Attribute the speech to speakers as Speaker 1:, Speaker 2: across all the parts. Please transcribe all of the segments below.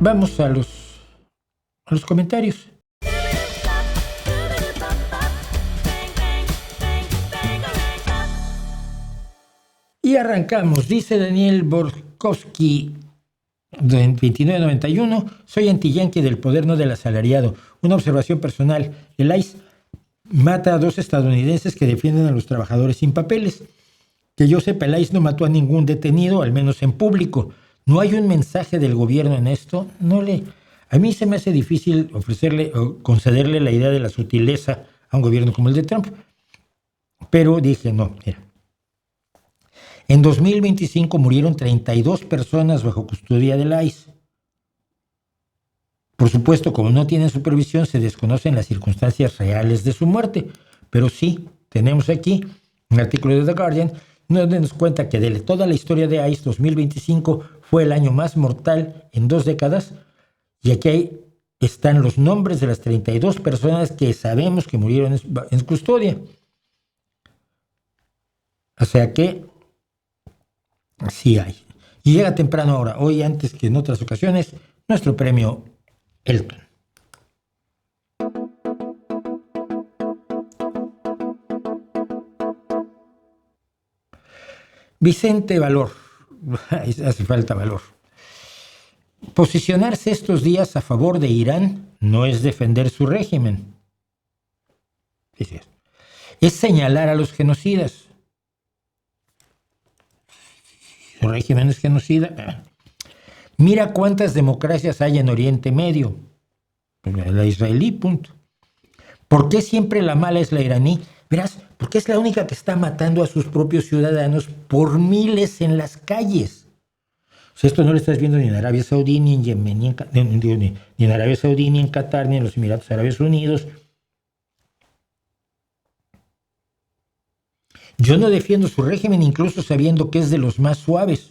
Speaker 1: Vamos a los comentarios. Y arrancamos. Dice Daniel Borkowski, 2991, soy anti-yanqui del poder, no del asalariado. Una observación personal, el ICE mata a 2 estadounidenses que defienden a los trabajadores sin papeles. Que yo sepa, el ICE no mató a ningún detenido, al menos en público. ¿No hay un mensaje del gobierno en esto? A mí se me hace difícil ofrecerle o concederle la idea de la sutileza a un gobierno como el de Trump. Pero dije, no, mira. En 2025 murieron 32 personas bajo custodia del ICE. Por supuesto, como no tienen supervisión, se desconocen las circunstancias reales de su muerte. Pero sí, tenemos aquí un artículo de The Guardian donde nos cuenta que de toda la historia de ICE, 2025 fue el año más mortal en 2 décadas. Y aquí están los nombres de las 32 personas que sabemos que murieron en custodia. O sea que sí hay. Y llega temprano ahora, hoy antes que en otras ocasiones, nuestro premio Elton. Vicente Valor. Hace falta valor. Posicionarse estos días a favor de Irán no es defender su régimen. Es señalar a los genocidas. Su régimen es genocida. Mira cuántas democracias hay en Oriente Medio. La israelí, punto. ¿Por qué siempre la mala es la iraní? Verás, porque es la única que está matando a sus propios ciudadanos por miles en las calles. O sea, esto no lo estás viendo ni en Arabia Saudí, ni en Yemen, ni en Arabia Saudí, ni en Qatar, ni en los Emiratos Árabes Unidos. Yo no defiendo su régimen, incluso sabiendo que es de los más suaves.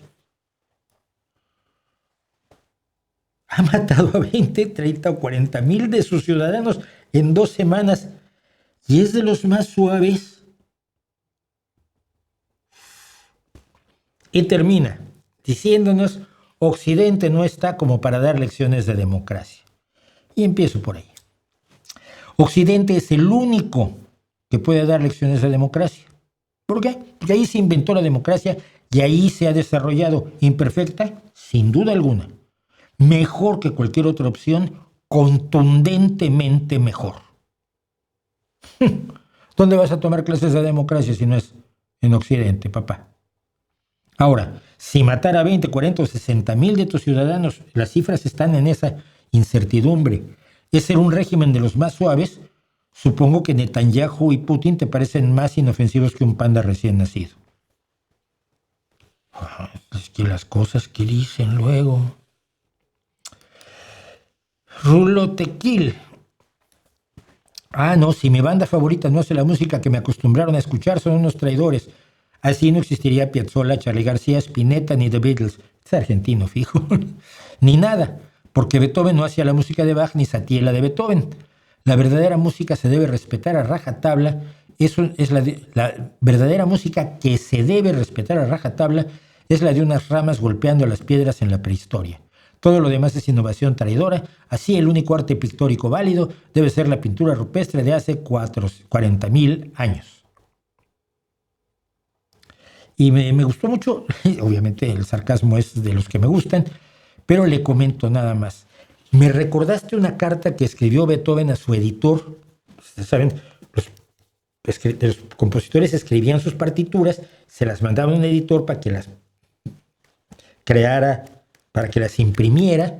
Speaker 1: Ha matado a 20, 30 o 40 mil de sus ciudadanos en 2 semanas y es de los más suaves. Y termina diciéndonos, Occidente no está como para dar lecciones de democracia. Y empiezo por ahí. Occidente es el único que puede dar lecciones de democracia. ¿Por qué? Porque ahí se inventó la democracia y ahí se ha desarrollado. Imperfecta, sin duda alguna. Mejor que cualquier otra opción, contundentemente mejor. ¿Dónde vas a tomar clases de democracia si no es en Occidente, papá? Ahora, si matar a 20, 40 o 60 mil de tus ciudadanos, las cifras están en esa incertidumbre. Es ser un régimen de los más suaves. Supongo que Netanyahu y Putin te parecen más inofensivos que un panda recién nacido. Es que las cosas que dicen luego. Rulo Tequil. No, si mi banda favorita no hace la música que me acostumbraron a escuchar, son unos traidores. Así no existiría Piazzolla, Charly García, Spinetta ni The Beatles. Es argentino, fijo. Ni nada, porque Beethoven no hacía la música de Bach ni Satie la de Beethoven. La verdadera música se debe respetar a rajatabla. Eso es la verdadera música que se debe respetar a rajatabla es la de unas ramas golpeando las piedras en la prehistoria. Todo lo demás es innovación traidora. Así el único arte pictórico válido debe ser la pintura rupestre de hace 40,000 años. Y me gustó mucho, obviamente el sarcasmo es de los que me gustan, pero le comento nada más. Me recordaste una carta que escribió Beethoven a su editor. Ustedes saben, los compositores escribían sus partituras, se las mandaban a un editor para que las creara, para que las imprimiera,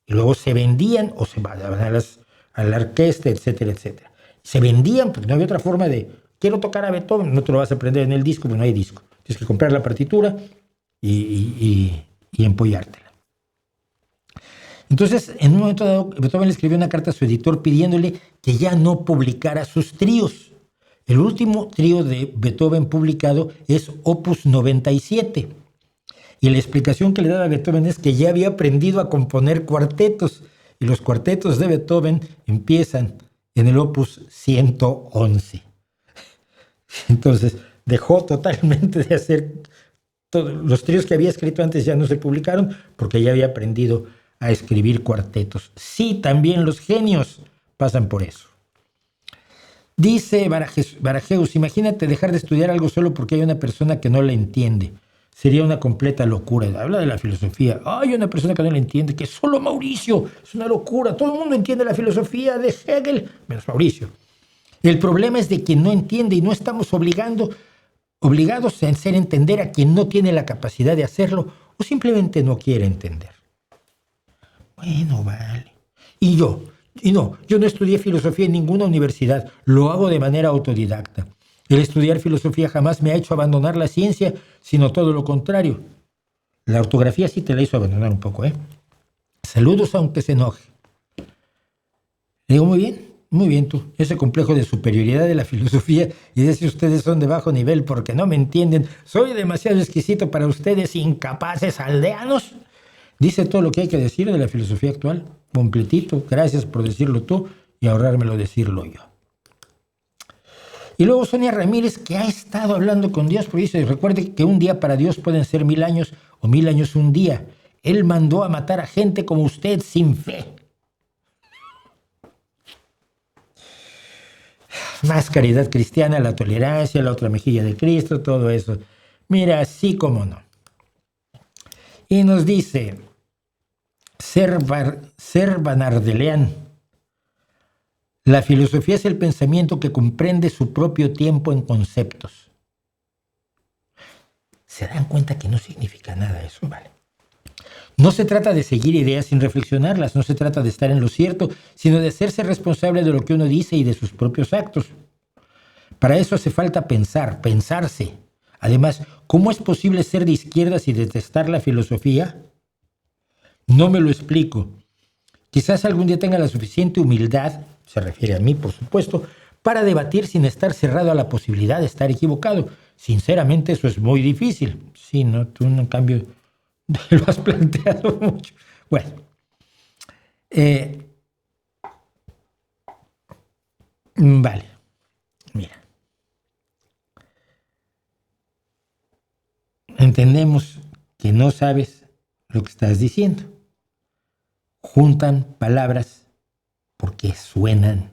Speaker 1: y luego se vendían o se mandaban a la orquesta, etcétera, etcétera. Se vendían porque no había otra forma de, quiero tocar a Beethoven, no te lo vas a aprender en el disco, porque no hay disco. Tienes que comprar la partitura y empollártela. Entonces, en un momento dado, Beethoven le escribió una carta a su editor pidiéndole que ya no publicara sus tríos. El último trío de Beethoven publicado es Opus 97. Y la explicación que le daba a Beethoven es que ya había aprendido a componer cuartetos. Y los cuartetos de Beethoven empiezan en el Opus 111. Entonces, dejó totalmente de hacer... Los tríos que había escrito antes ya no se publicaron porque ya había aprendido a escribir cuartetos. Sí, también los genios pasan por eso. Dice Barajeus, imagínate dejar de estudiar algo solo porque hay una persona que no la entiende. Sería una completa locura. Habla de la filosofía. Hay una persona que no la entiende, que solo Mauricio. Es una locura. Todo el mundo entiende la filosofía de Hegel, menos Mauricio. El problema es de quien no entiende y no estamos obligados a hacer entender a quien no tiene la capacidad de hacerlo o simplemente no quiere entender. Bueno, vale. Yo no estudié filosofía en ninguna universidad. Lo hago de manera autodidacta. El estudiar filosofía jamás me ha hecho abandonar la ciencia, sino todo lo contrario. La ortografía sí te la hizo abandonar un poco, ¿eh? Saludos aunque se enoje. Le digo, muy bien tú. Ese complejo de superioridad de la filosofía y de si ustedes son de bajo nivel porque no me entienden, soy demasiado exquisito para ustedes incapaces aldeanos. Dice todo lo que hay que decir de la filosofía actual, completito. Gracias por decirlo tú y ahorrármelo decirlo yo. Y luego Sonia Ramírez, que ha estado hablando con Dios, porque dice, recuerde que un día para Dios pueden ser 1000 años o 1000 años un día. Él mandó a matar a gente como usted sin fe. Más caridad cristiana, la tolerancia, la otra mejilla de Cristo, todo eso. Mira, así como no. Y nos dice Servan Ardelean, la filosofía es el pensamiento que comprende su propio tiempo en conceptos. ¿Se dan cuenta que no significa nada eso? Vale. No se trata de seguir ideas sin reflexionarlas, no se trata de estar en lo cierto, sino de hacerse responsable de lo que uno dice y de sus propios actos. Para eso hace falta pensarse. Además, ¿cómo es posible ser de izquierdas y detestar la filosofía? No me lo explico. Quizás algún día tenga la suficiente humildad, se refiere a mí, por supuesto, para debatir sin estar cerrado a la posibilidad de estar equivocado. Sinceramente, eso es muy difícil. Sí, ¿no? Tú, en cambio, lo has planteado mucho. Bueno. Vale. Mira. Entendemos que no sabes lo que estás diciendo. Juntan palabras porque suenan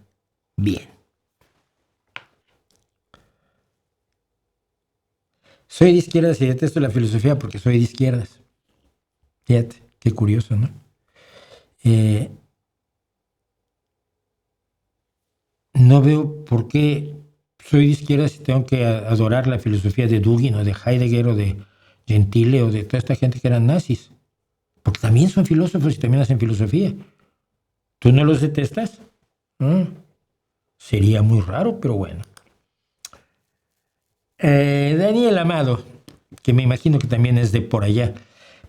Speaker 1: bien. Soy de izquierdas y detesto la filosofía porque soy de izquierdas. Fíjate, qué curioso, ¿no? No veo por qué soy de izquierdas y tengo que adorar la filosofía de Dugin o de Heidegger o de Gentile o de toda esta gente que eran nazis. Porque también son filósofos y también hacen filosofía. ¿Tú no los detestas? Sería muy raro, pero bueno. Daniel Amado, que me imagino que también es de por allá.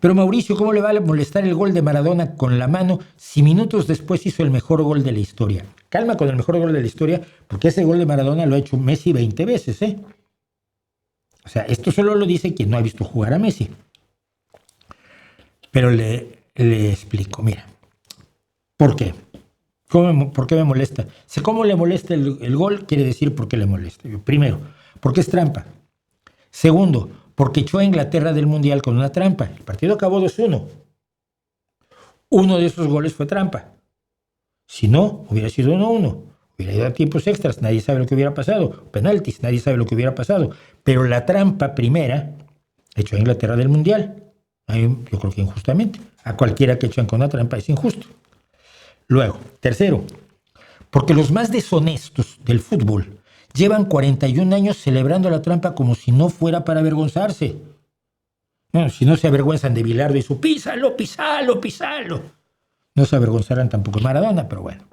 Speaker 1: Pero Mauricio, ¿cómo le va a molestar el gol de Maradona con la mano si minutos después hizo el mejor gol de la historia? Calma con el mejor gol de la historia, porque ese gol de Maradona lo ha hecho Messi 20 veces, ¿eh? O sea, esto solo lo dice quien no ha visto jugar a Messi. Pero le explico, mira. ¿Por qué? ¿Por qué me molesta? Si cómo le molesta el gol, quiere decir por qué le molesta. Primero, porque es trampa. Segundo, porque echó a Inglaterra del Mundial con una trampa. El partido acabó 2-1. Uno de esos goles fue trampa. Si no, hubiera sido 1-1. Hubiera ido a tiempos extras, nadie sabe lo que hubiera pasado. Penaltis, nadie sabe lo que hubiera pasado. Pero la trampa primera echó a Inglaterra del Mundial. Yo creo que injustamente. A cualquiera que echan con una trampa es injusto. Luego, tercero, porque los más deshonestos del fútbol llevan 41 años celebrando la trampa como si no fuera para avergonzarse. Bueno, si no se avergüenzan de Bilardo y su písalo. No se avergonzarán tampoco de Maradona, pero bueno.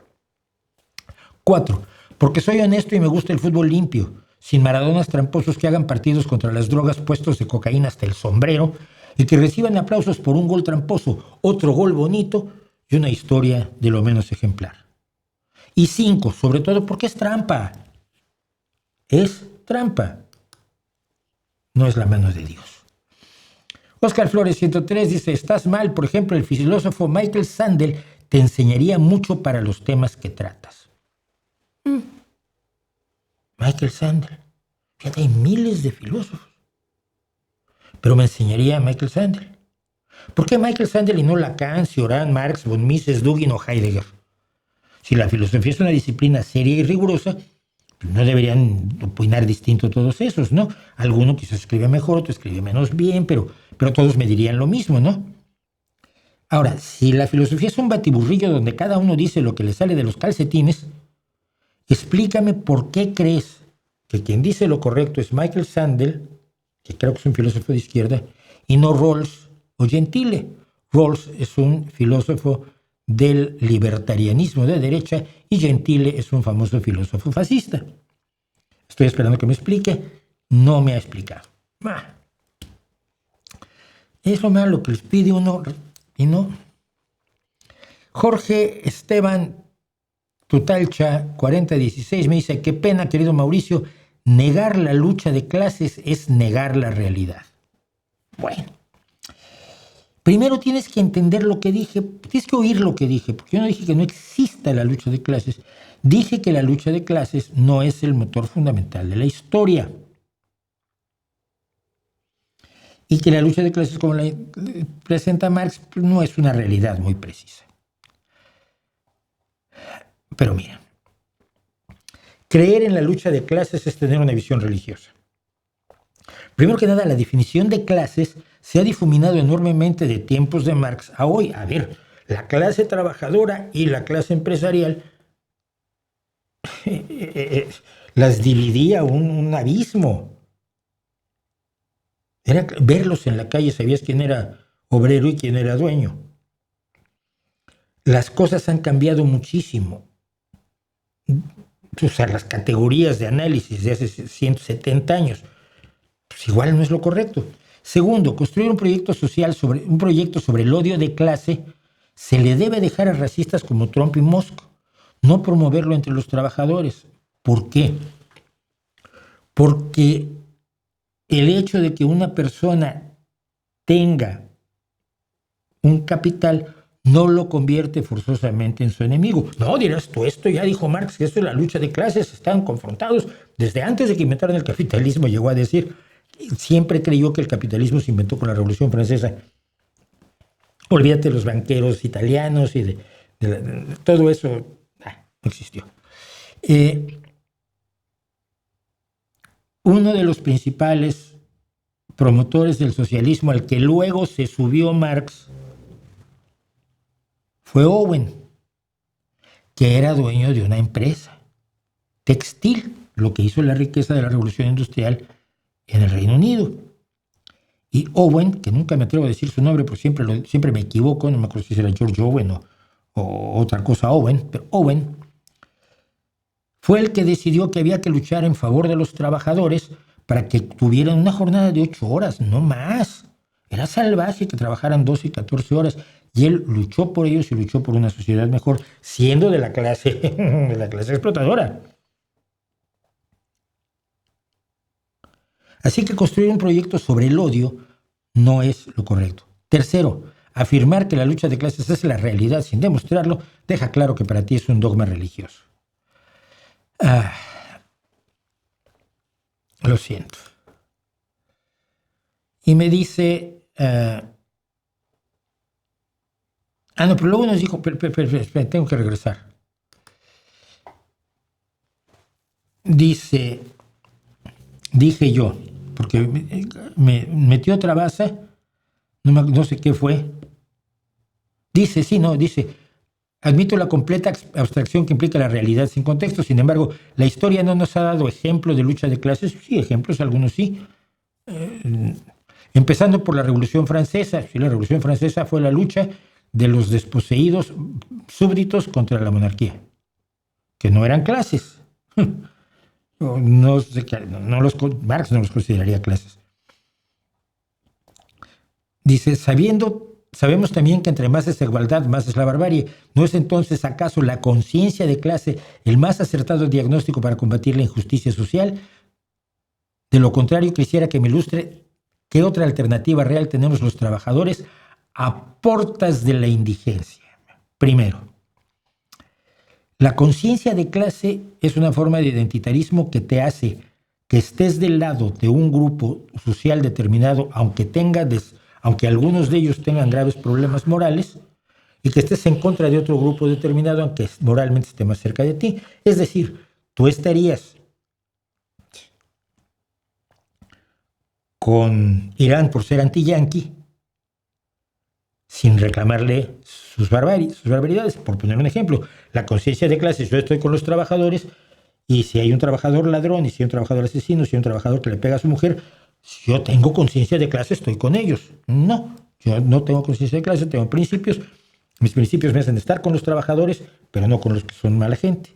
Speaker 1: 4, porque soy honesto y me gusta el fútbol limpio, sin Maradonas tramposos que hagan partidos contra las drogas puestos de cocaína hasta el sombrero y que reciban aplausos por un gol tramposo, otro gol bonito y una historia de lo menos ejemplar. Y 5, sobre todo porque es trampa. Es trampa. No es la mano de Dios. Oscar Flores 103 dice, estás mal, por ejemplo, el filósofo Michael Sandel te enseñaría mucho para los temas que tratas. Michael Sandel. Fíjate, hay miles de filósofos. Pero me enseñaría a Michael Sandel. ¿Por qué Michael Sandel y no Lacan, Cioran, Marx, von Mises, Dugin o Heidegger? Si la filosofía es una disciplina seria y rigurosa, pues no deberían opinar distinto todos esos, ¿no? Alguno quizás escribe mejor, otro escribe menos bien, pero todos me dirían lo mismo, ¿no? Ahora, si la filosofía es un batiburrillo donde cada uno dice lo que le sale de los calcetines, explícame por qué crees que quien dice lo correcto es Michael Sandel, que creo que es un filósofo de izquierda, y no Rawls o Gentile. Rawls es un filósofo del libertarianismo de derecha y Gentile es un famoso filósofo fascista. Estoy esperando que me explique. No me ha explicado. Es lo malo que les pide uno y no. Jorge Esteban Tutalcha 4016 me dice: qué pena, querido Mauricio, negar la lucha de clases es negar la realidad. Bueno, primero tienes que entender lo que dije, tienes que oír lo que dije, porque yo no dije que no exista la lucha de clases, dije que la lucha de clases no es el motor fundamental de la historia. Y que la lucha de clases, como la presenta Marx, no es una realidad muy precisa. Pero mira, creer en la lucha de clases es tener una visión religiosa. Primero que nada, la definición de clases se ha difuminado enormemente de tiempos de Marx a hoy. A ver, la clase trabajadora y la clase empresarial las dividía un abismo. Era verlos en la calle, sabías quién era obrero y quién era dueño. Las cosas han cambiado muchísimo. O sea, las categorías de análisis de hace 170 años, pues igual no es lo correcto. Segundo, construir un proyecto social un proyecto sobre el odio de clase se le debe dejar a racistas como Trump y Musk, no promoverlo entre los trabajadores. ¿Por qué? Porque el hecho de que una persona tenga un capital no lo convierte forzosamente en su enemigo. No, dirás tú, esto ya dijo Marx, que esto es la lucha de clases, están confrontados. Desde antes de que inventaran el capitalismo llegó a decir, siempre creyó que el capitalismo se inventó con la Revolución Francesa. Olvídate de los banqueros italianos y de todo eso, no existió. Uno de los principales promotores del socialismo al que luego se subió Marx fue Owen, que era dueño de una empresa textil, lo que hizo la riqueza de la Revolución Industrial en el Reino Unido. Y Owen, que nunca me atrevo a decir su nombre porque siempre me equivoco, no me acuerdo si era George Owen o otra cosa Owen, pero Owen fue el que decidió que había que luchar en favor de los trabajadores para que tuvieran una jornada de 8 horas, no más. Era salvaje que trabajaran 12 y 14 horas. Y él luchó por ellos y luchó por una sociedad mejor, siendo de la clase explotadora. Así que construir un proyecto sobre el odio no es lo correcto. Tercero, afirmar que la lucha de clases es la realidad sin demostrarlo, deja claro que para ti es un dogma religioso. Lo siento. Y me dice... no, pero luego nos dijo, espera, tengo que regresar. Dije yo, porque me metió otra base, no sé qué fue. Dice, admito la completa abstracción que implica la realidad sin contexto, sin embargo, la historia no nos ha dado ejemplos de lucha de clases. Sí, ejemplos, algunos sí. Empezando por la Revolución Francesa. Sí, la Revolución Francesa fue la lucha de los desposeídos súbditos contra la monarquía, que no eran clases. Marx no los consideraría clases. Dice, sabemos también que entre más desigualdad, más es la barbarie. ¿No es entonces acaso la conciencia de clase el más acertado diagnóstico para combatir la injusticia social? De lo contrario, quisiera que me ilustre qué otra alternativa real tenemos los trabajadores a portas de la indigencia. Primero, la conciencia de clase es una forma de identitarismo que te hace que estés del lado de un grupo social determinado, aunque aunque algunos de ellos tengan graves problemas morales, y que estés en contra de otro grupo determinado, aunque moralmente esté más cerca de ti. Es decir, tú estarías con Irán por ser anti-yanqui, sin reclamarle sus barbaridades. Por poner un ejemplo, la conciencia de clase, yo estoy con los trabajadores, y si hay un trabajador ladrón, y si hay un trabajador asesino, si hay un trabajador que le pega a su mujer, si yo tengo conciencia de clase, estoy con ellos. No, yo no tengo conciencia de clase, tengo principios. Mis principios me hacen estar con los trabajadores, pero no con los que son mala gente.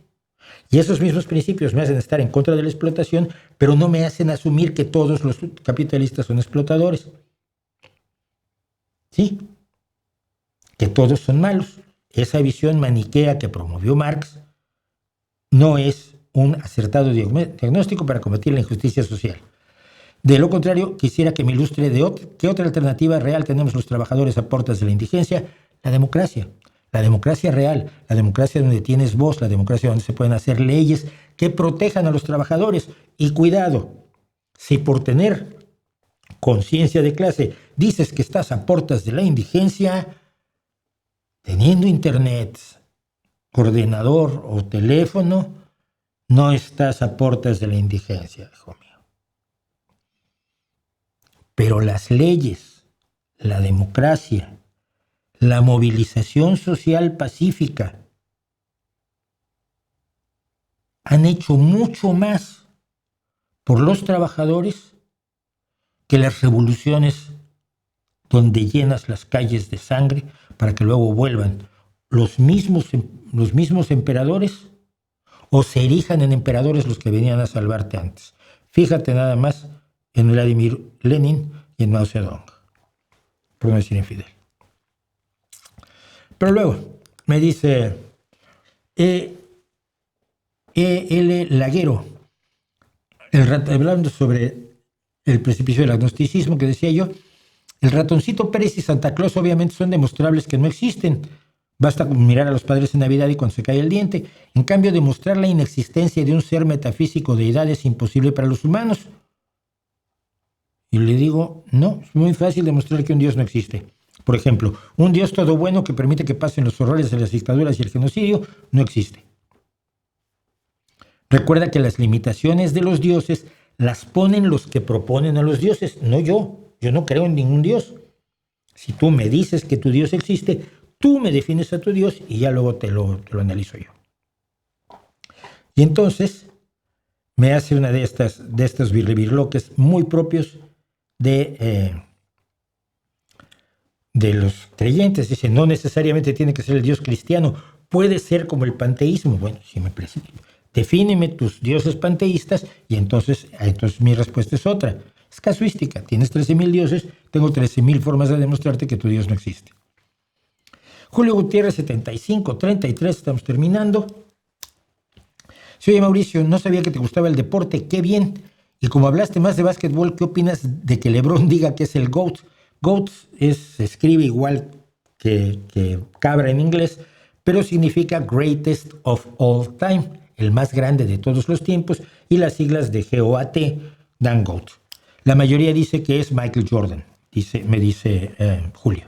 Speaker 1: Y esos mismos principios me hacen estar en contra de la explotación, pero no me hacen asumir que todos los capitalistas son explotadores. Sí, que todos son malos. Esa visión maniquea que promovió Marx no es un acertado diagnóstico para combatir la injusticia social. De lo contrario, quisiera que me ilustre qué otra alternativa real tenemos los trabajadores a puertas de la indigencia. La democracia real, la democracia donde tienes voz, la democracia donde se pueden hacer leyes que protejan a los trabajadores. Y cuidado, si por tener conciencia de clase dices que estás a puertas de la indigencia, teniendo internet, ordenador o teléfono, no estás a puertas de la indigencia, hijo mío. Pero las leyes, la democracia, la movilización social pacífica han hecho mucho más por los trabajadores que las revoluciones donde llenas las calles de sangre para que luego vuelvan los mismos emperadores o se erijan en emperadores los que venían a salvarte antes. Fíjate nada más en Vladimir Lenin y en Mao Zedong, por no decir en Fidel. Pero luego me dice E.L. Laguero, hablando sobre el precipicio del agnosticismo que decía yo, el ratoncito Pérez y Santa Claus obviamente son demostrables que no existen. Basta mirar a los padres en Navidad y cuando se cae el diente. En cambio, demostrar la inexistencia de un ser metafísico deidad es imposible para los humanos. Y le digo, no, es muy fácil demostrar que un Dios no existe. Por ejemplo, un Dios todo bueno que permite que pasen los horrores de las dictaduras y el genocidio no existe. Recuerda que las limitaciones de los dioses las ponen los que proponen a los dioses, no yo. Yo no creo en ningún Dios. Si tú me dices que tu Dios existe, tú me defines a tu Dios y ya luego te lo analizo yo. Y entonces me hace una de estos birloques muy propios de los creyentes. Dice, no necesariamente tiene que ser el Dios cristiano, puede ser como el panteísmo. Bueno, si me defíneme tus dioses panteístas y entonces mi respuesta es otra. Es casuística. Tienes 13,000 dioses, tengo 13,000 formas de demostrarte que tu Dios no existe. Julio Gutiérrez, 7533, estamos terminando. Sí, oye, Mauricio, no sabía que te gustaba el deporte, qué bien. Y como hablaste más de básquetbol, ¿qué opinas de que LeBron diga que es el GOAT? GOAT se escribe igual que cabra en inglés, pero significa Greatest of All Time, el más grande de todos los tiempos, y las siglas de GOAT dan GOAT. La mayoría dice que es Michael Jordan, me dice Julio.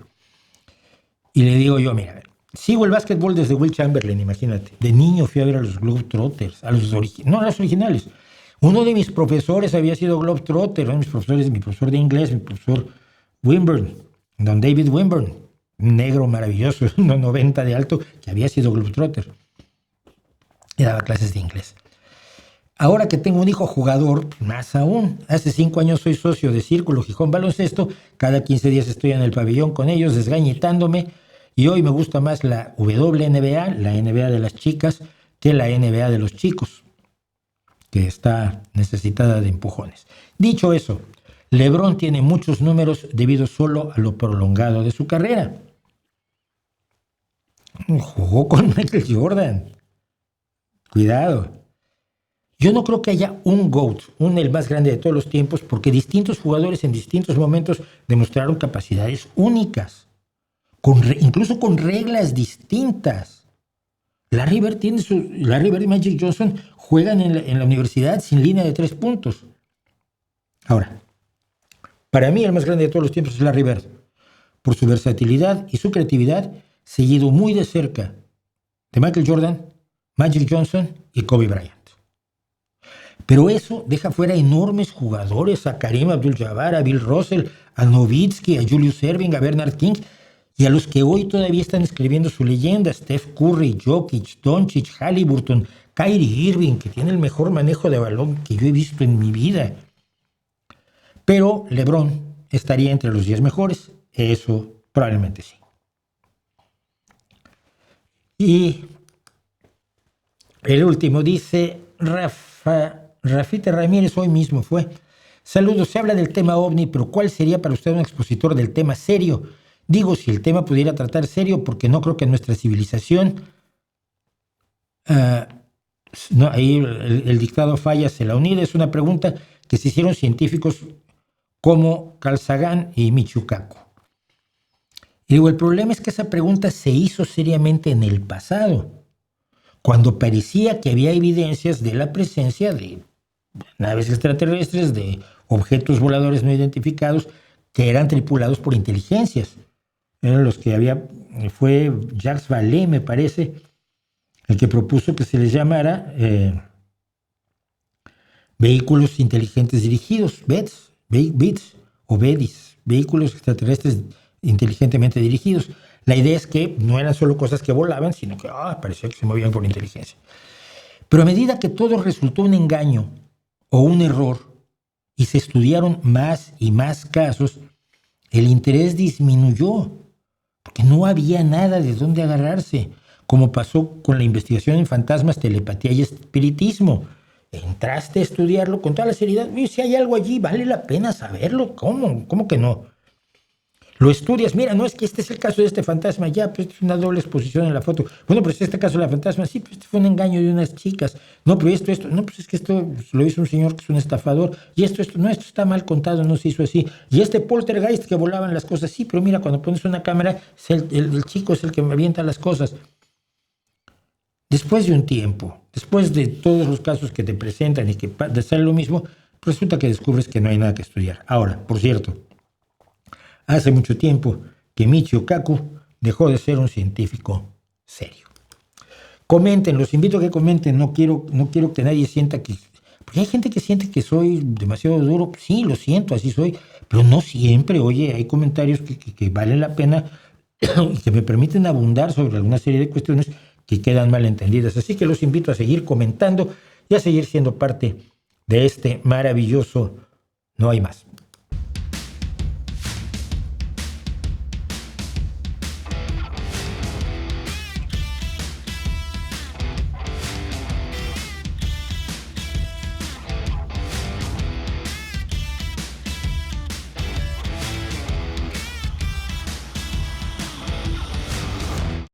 Speaker 1: Y le digo yo, mira, sigo el básquetbol desde Will Chamberlain, imagínate. De niño fui a ver a los Globetrotters, a los originales. Uno de mis profesores había sido Globetrotter, mi profesor de inglés, mi profesor Wimburn, don David Wimburn, un negro maravilloso, 1,90 de alto, que había sido Globetrotter. Y daba clases de inglés. Ahora que tengo un hijo jugador, más aún. Hace 5 años soy socio de Círculo Gijón Baloncesto. Cada 15 días estoy en el pabellón con ellos, desgañitándome. Y hoy me gusta más la WNBA, la NBA de las chicas, que la NBA de los chicos, que está necesitada de empujones. Dicho eso, LeBron tiene muchos números debido solo a lo prolongado de su carrera. Jugó con Michael Jordan. Cuidado. Yo no creo que haya un GOAT, el más grande de todos los tiempos, porque distintos jugadores en distintos momentos demostraron capacidades únicas, incluso con reglas distintas. Larry Bird y Magic Johnson juegan en la universidad sin línea de 3 puntos. Ahora, para mí el más grande de todos los tiempos es Larry Bird, por su versatilidad y su creatividad, seguido muy de cerca de Michael Jordan, Magic Johnson y Kobe Bryant. Pero eso deja fuera enormes jugadores, a Kareem Abdul-Jabbar, a Bill Russell, a Nowitzki, a Julius Erving, a Bernard King, y a los que hoy todavía están escribiendo su leyenda: Steph Curry, Jokic, Doncic, Haliburton, Kyrie Irving, que tiene el mejor manejo de balón que yo he visto en mi vida. Pero LeBron estaría entre los 10 mejores, eso probablemente sí. Y el último dice Rafita Ramírez, hoy mismo fue: saludos, se habla del tema OVNI, pero ¿cuál sería para usted un expositor del tema serio? Digo, si el tema pudiera tratar serio, porque no creo que nuestra civilización, no, ahí el dictado falla, se la unida. Es una pregunta que se hicieron científicos como Carl Sagan y Michio Kaku. Y digo, el problema es que esa pregunta se hizo seriamente en el pasado, cuando parecía que había evidencias de la presencia de naves extraterrestres, de objetos voladores no identificados que eran tripulados por inteligencias. Eran los que fue Jacques Vallée, me parece, el que propuso que se les llamara vehículos inteligentes dirigidos, BEDS o BEDIS, vehículos extraterrestres inteligentemente dirigidos. La idea es que no eran solo cosas que volaban, sino que parecía que se movían por inteligencia. Pero a medida que todo resultó un engaño o un error y se estudiaron más y más casos, el interés disminuyó, porque no había nada de dónde agarrarse, como pasó con la investigación en fantasmas, telepatía y espiritismo. Entraste a estudiarlo con toda la seriedad. Si hay algo allí, vale la pena saberlo. ¿Cómo que no? Lo estudias, mira, no es que este es el caso de este fantasma, ya, pues es una doble exposición en la foto. Bueno, pero es este caso de la fantasma, sí, pues este fue un engaño de unas chicas. No, pero esto, no, pues es que esto lo hizo un señor que es un estafador. Y esto está mal contado, no se hizo así. Y este poltergeist que volaban las cosas, sí, pero mira, cuando pones una cámara, el chico es el que avienta las cosas. Después de un tiempo, después de todos los casos que te presentan y que sale lo mismo, resulta que descubres que no hay nada que estudiar. Ahora, por cierto, hace mucho tiempo que Michio Kaku dejó de ser un científico serio. Comenten, los invito a que comenten. No quiero que nadie sienta que... Porque hay gente que siente que soy demasiado duro. Sí, lo siento, así soy. Pero no siempre. Oye, hay comentarios que valen la pena y que me permiten abundar sobre alguna serie de cuestiones que quedan mal entendidas. Así que los invito a seguir comentando y a seguir siendo parte de este maravilloso No hay más.